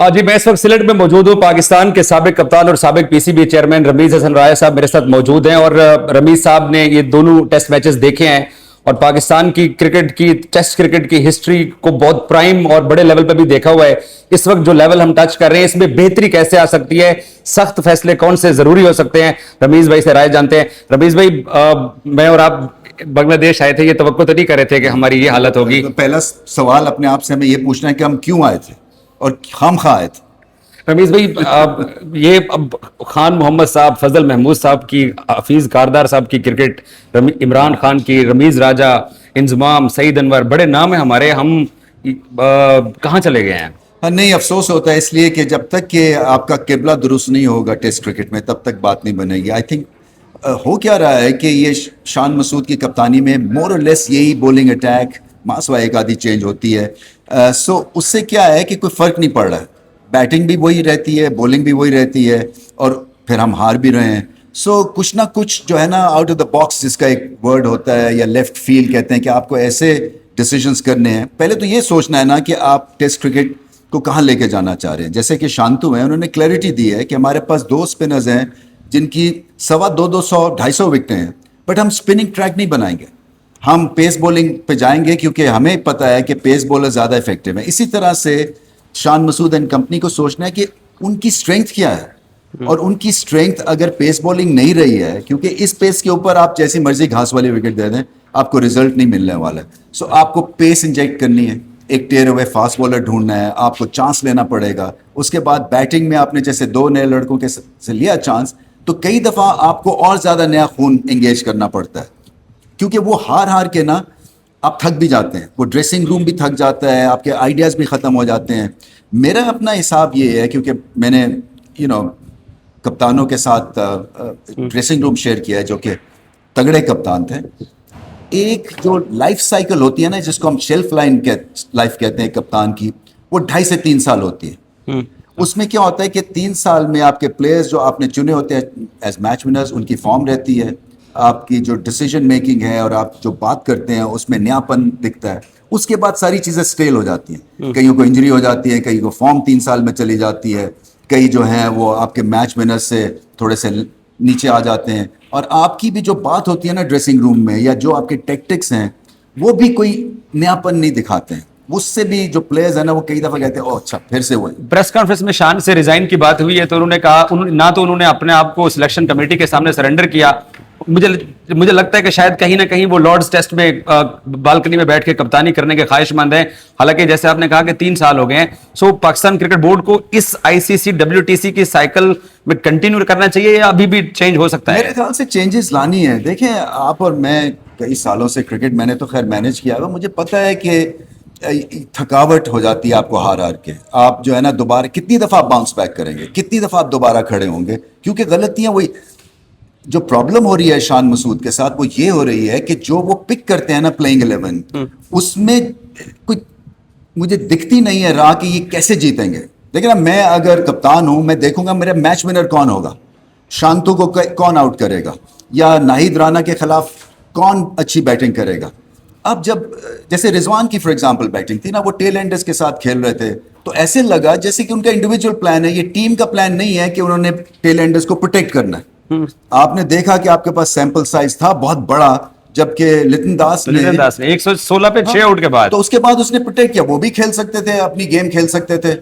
جی میں اس وقت سلیٹ میں موجود ہوں. پاکستان کے سابق کپتان اور سابق پی سی بی چیئرمین رمیز حسن راجہ صاحب میرے ساتھ موجود ہیں, اور رمیز صاحب نے یہ دونوں ٹیسٹ میچز دیکھے ہیں اور پاکستان کی کرکٹ کی ٹیسٹ کرکٹ کی ہسٹری کو بہت پرائم اور بڑے لیول پہ بھی دیکھا ہوا ہے. اس وقت جو لیول ہم ٹچ کر رہے ہیں اس میں بہتری کیسے آ سکتی ہے, سخت فیصلے کون سے ضروری ہو سکتے ہیں, رمیز بھائی سے رائے جانتے ہیں. رمیز بھائی, میں اور آپ بنگلہ دیش آئے تھے, یہ توقع تو نہیں کر رہے تھے کہ ہماری یہ حالت ہوگی. پہلا سوال اپنے آپ سے ہمیں یہ پوچھنا ہے کہ ہم کیوں آئے تھے اور خام خواہ آئے تھے. رمیز بھائی, یہ خان محمد صاحب, فضل محمود صاحب کی, حفیظ کاردار صاحب کی کرکٹ, عمران خان کی, رمیز راجہ, انضمام, سعید انور, بڑے نام ہیں ہمارے, ہم کہاں چلے گئے ہیں؟ نہیں, افسوس ہوتا ہے اس لیے کہ جب تک کہ آپ کا قبلہ درست نہیں ہوگا ٹیسٹ کرکٹ میں تب تک بات نہیں بنے گی. آئی تھنک ہو کیا رہا ہے کہ یہ شان مسعود کی کپتانی میں مور اور لیس یہی بولنگ اٹیک, ماسوا ایک آدھی چینج ہوتی ہے, سو اس سے کیا ہے کہ کوئی فرق نہیں پڑ رہا ہے. بیٹنگ بھی وہی رہتی ہے, بولنگ بھی وہی رہتی ہے, اور پھر ہم ہار بھی رہے ہیں. سو کچھ نہ کچھ جو ہے نا آؤٹ آف دا باکس جس کا ایک ورڈ ہوتا ہے, یا لیفٹ فیلڈ کہتے ہیں, کہ آپ کو ایسے ڈیسیجنس کرنے ہیں. پہلے تو یہ سوچنا ہے نا کہ آپ ٹیسٹ کرکٹ کو کہاں لے کے جانا چاہ رہے ہیں. جیسے کہ شانتو ہیں, انہوں نے کلیئرٹی دی ہے کہ ہمارے پاس 2 اسپنرز ہیں جن کی 250-250 وکٹیں ہیں, بٹ ہم اسپننگ ٹریک نہیں بنائیں گے, ہم پیس بولنگ پہ جائیں گے کیونکہ ہمیں پتہ ہے کہ پیس بولر زیادہ افیکٹو ہیں. اسی طرح سے شان مسعود اینڈ کمپنی کو سوچنا ہے کہ ان کی اسٹرینتھ کیا ہے, اور ان کی اسٹرینتھ اگر پیس بولنگ نہیں رہی ہے, کیونکہ اس پیس کے اوپر آپ جیسی مرضی گھاس والی وکٹ دے دیں آپ کو رزلٹ نہیں ملنے والا ہے. سو آپ کو پیس انجیکٹ کرنی ہے, ایک ٹیئر ہوئے فاسٹ بولر ڈھونڈنا ہے, آپ کو چانس لینا پڑے گا. اس کے بعد بیٹنگ میں آپ نے جیسے 2 نئے لڑکوں کے سے لیا چانس, تو کئی دفعہ آپ کو اور زیادہ نیا خون انگیج کرنا پڑتا ہے, کیونکہ وہ ہار کے نا آپ تھک بھی جاتے ہیں, وہ ڈریسنگ روم بھی تھک جاتا ہے, آپ کے آئیڈیاز بھی ختم ہو جاتے ہیں. میرا اپنا حساب یہ ہے, کیونکہ میں نے کپتانوں کے ساتھ ڈریسنگ روم شیئر کیا ہے جو کہ تگڑے کپتان تھے. ایک جو لائف سائیکل ہوتی ہے نا, جس کو ہم شیلف لائف کہتے ہیں کپتان کی, وہ 2.5 سے 3 سال ہوتی ہے. اس میں کیا ہوتا ہے کہ 3 سال میں آپ کے پلیئرز جو آپ نے چنے ہوتے ہیں ایز میچ ونرز, ان کی فارم رہتی ہے, آپ کی جو ڈیسیجن میکنگ ہے اور آپ جو بات کرتے ہیں اس میں نیاپن دکھتا ہے. اس کے بعد ساری چیزیں سٹیل ہو جاتی ہیں, کئیوں کو انجری ہو جاتی ہے, کئی کو فارم 3 سال میں چلی جاتی ہے, کئی جو ہیں وہ آپ کے میچ ونرز سے تھوڑے سے نیچے آ جاتے ہیں, اور آپ کی بھی جو بات ہوتی ہے نا ڈریسنگ روم میں, یا جو آپ کے ٹیکٹکس ہیں, وہ بھی کوئی نیاپن نہیں دکھاتے ہیں. اس سے بھی جو پلیئرز ہیں نا وہ کئی دفعہ کہتے ہیں او اچھا پھر سے وہی. پریس کانفرنس میں شان سے ریزائن کی بات ہوئی ہے تو انہوں نے کہا, نہ تو انہوں نے اپنے آپ کو سلیکشن کمیٹی کے سامنے سرنڈر کیا, مجھے لگتا ہے کہ شاید کہیں نہ کہیں وہ لارڈز ٹیسٹ میں بالکنی میں بیٹھ کے کپتانی کرنے کے خواہش مند ہیں. حالانکہ جیسے آپ نے کہا کہ 3 سال ہو گئے ہیں, سو پاکستان کرکٹ بورڈ کو اس ICC WTC کی سائیکل میں کنٹینیو کرنا چاہیے یا ابھی بھی چینج ہو سکتا ہے؟ میرے خیال سے چینجز لانی ہے. دیکھیں آپ اور میں کئی سالوں سے کرکٹ میں نے تو خیر مینیج کیا ہے, مجھے پتہ ہے کہ تھکاوٹ ہو جاتی ہے آپ کو ہار کے. آپ جو ہے نا دوبارہ کتنی دفعہ آپ باؤنس بیک کریں گے, کتنی دفعہ آپ دوبارہ کھڑے ہوں گے, کیونکہ غلطیاں وہی. جو پرابلم ہو رہی ہے شان مسعود کے ساتھ وہ یہ ہو رہی ہے کہ جو وہ پک کرتے ہیں نا پلئنگ 11, اس میں کوئی مجھے دکھتی نہیں ہے راہ کہ یہ کیسے جیتیں گے. لیکن اب میں اگر کپتان ہوں, میں دیکھوں گا میرا میچ ونر کون ہوگا, شانتو کو کون آؤٹ کرے گا, یا ناہید رانا کے خلاف کون اچھی بیٹنگ کرے گا. اب جب جیسے رضوان کی فار ایگزامپل بیٹنگ تھی نا, وہ ٹیل اینڈرز کے ساتھ کھیل رہے تھے, تو ایسے لگا جیسے کہ ان کا انڈیویجول پلان ہے, یہ ٹیم کا پلان نہیں ہے کہ انہوں نے ٹیل اینڈرز کو پروٹیکٹ کرنا ہے. آپ نے دیکھا کہ آپ کے پاس سیمپل سائز تھا بہت بڑا, جبکہ لتن داس نے 116 پہ 6 آؤٹ کے بعد, تو اس کے بعد اس نے پروٹیکٹ کیا. وہ بھی کھیل سکتے تھے, اپنی گیم کھیل سکتے تھے,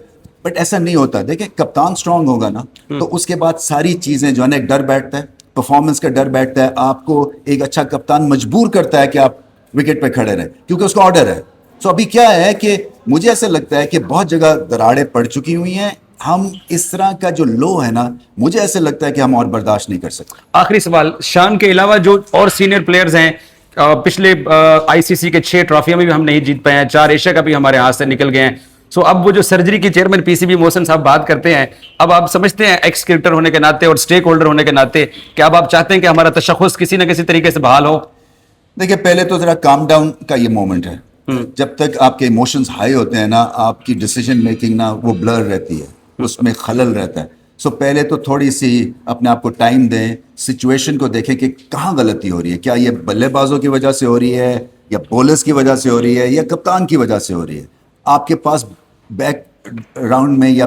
بٹ ایسا نہیں ہوتا. دیکھیں کپتان اسٹرانگ ہوگا نا تو اس کے بعد ساری چیزیں جو ہے نا, ایک ڈر بیٹھتا ہے, پرفارمنس کا ڈر بیٹھتا ہے. آپ کو ایک اچھا کپتان مجبور کرتا ہے کہ آپ وکٹ پہ کھڑے رہیں کیونکہ اس کا آرڈر ہے. سو ابھی کیا ہے کہ مجھے ایسا لگتا ہے کہ بہت جگہ دراڑیں پڑ چکی ہوئی ہیں. ہم اس طرح کا جو لو ہے نا, مجھے ایسے لگتا ہے کہ ہم اور برداشت نہیں کر سکتے. آخری سوال, شان کے علاوہ جو اور سینئر پلیئرز ہیں, پچھلے ICC کے 6 ٹرافیاں میں بھی ہم نہیں جیت پائے ہیں, 4 ایشیا کا بھی ہمارے ہاتھ سے نکل گئے ہیں. سو اب وہ جو سرجری کی چیئرمین PCB محسن صاحب بات کرتے ہیں, اب آپ سمجھتے ہیں ایکس کرکٹر ہونے کے ناطے اور اسٹیک ہولڈر ہونے کے ناطے کہ اب آپ چاہتے ہیں کہ ہمارا تشخص کسی نہ کسی طریقے سے بحال ہو؟ دیکھیں پہلے تو ذرا کام ڈاؤن کا یہ مومنٹ ہے. جب تک آپ کے ایموشنز ہائی ہوتے ہیں نا, آپ کی ڈیسیجن میکنگ نا وہ بلر رہتی ہے, اس میں خلل رہتا ہے. سو پہلے تو تھوڑی سی اپنے آپ کو ٹائم دیں, سچویشن کو دیکھیں کہ کہاں غلطی ہو رہی ہے. کیا یہ بلے بازوں کی وجہ سے ہو رہی ہے, یا بولرز کی وجہ سے ہو رہی ہے, یا کپتان کی وجہ سے ہو رہی ہے. آپ کے پاس بیک راؤنڈ میں یا